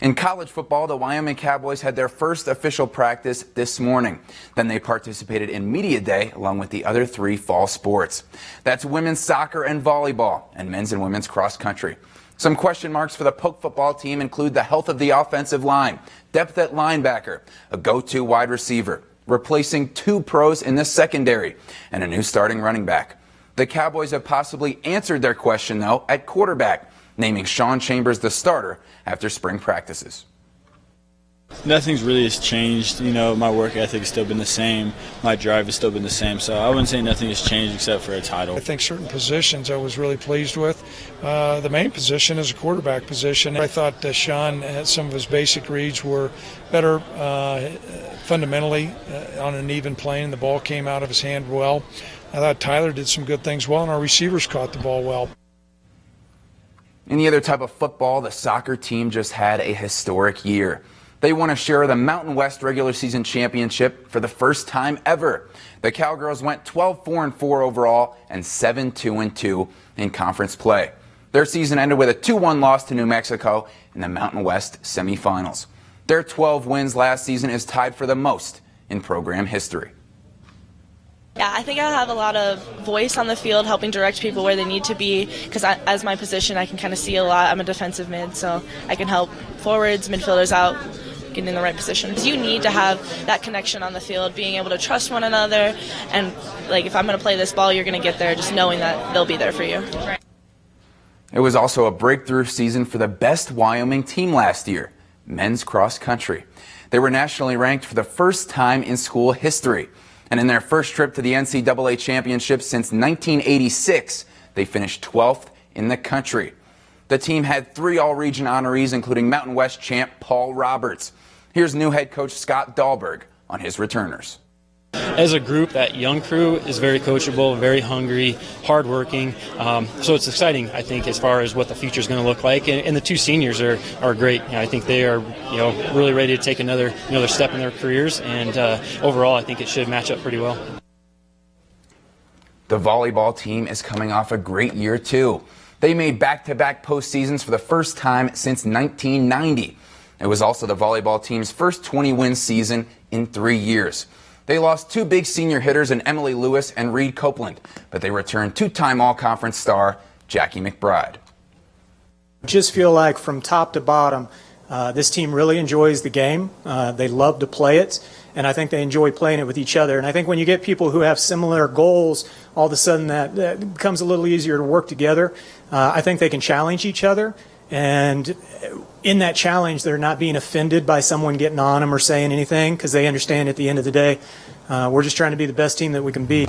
In college football, the Wyoming Cowboys had their first official practice this morning. Then they participated in Media Day along with the other 3 fall sports. That's women's soccer and volleyball, and men's and women's cross country. Some question marks for the Polk football team include the health of the offensive line, depth at linebacker, a go-to wide receiver, replacing 2 pros in the secondary, and a new starting running back. The Cowboys have possibly answered their question, though, at quarterback, naming Sean Chambers the starter after spring practices. Nothing's really has changed. My work ethic has still been the same. My drive has still been the same. So I wouldn't say nothing has changed except for a title. I think certain positions I was really pleased with. The main position is a quarterback position. I thought Sean, some of his basic reads were better fundamentally on an even plane. The ball came out of his hand well. I thought Tyler did some good things well, and our receivers caught the ball well. In the other type of football, the soccer team just had a historic year. They won a share of the Mountain West regular season championship for the first time ever. The Cowgirls went 12-4-4 overall and 7-2-2 in conference play. Their season ended with a 2-1 loss to New Mexico in the Mountain West semifinals. Their 12 wins last season is tied for the most in program history. Yeah, I think I have a lot of voice on the field, helping direct people where they need to be, because as my position, I can kind of see a lot. I'm a defensive mid, so I can help forwards, midfielders out, getting in the right position. You need to have that connection on the field, being able to trust one another, and if I'm going to play this ball, you're going to get there, just knowing that they'll be there for you. It was also a breakthrough season for the best Wyoming team last year, men's cross country. They were nationally ranked for the first time in school history. And in their first trip to the NCAA championship since 1986, they finished 12th in the country. The team had 3 all-region honorees, including Mountain West champ Paul Roberts. Here's new head coach Scott Dahlberg on his returners. As a group, that young crew is very coachable, very hungry, hardworking. So it's exciting, I think, as far as what the future is going to look like. And the 2 seniors are great. I think they are, really ready to take another step in their careers. And overall, I think it should match up pretty well. The volleyball team is coming off a great year, too. They made back-to-back postseasons for the first time since 1990. It was also the volleyball team's first 20-win season in 3 years. They lost 2 big senior hitters in Emily Lewis and Reed Copeland, but they returned 2-time All-Conference star Jackie McBride. Just feel like from top to bottom, this team really enjoys the game. They love to play it, and I think they enjoy playing it with each other. And I think when you get people who have similar goals, all of a sudden that becomes a little easier to work together. I think they can challenge each other. And in that challenge, they're not being offended by someone getting on them or saying anything, because they understand at the end of the day, we're just trying to be the best team that we can be.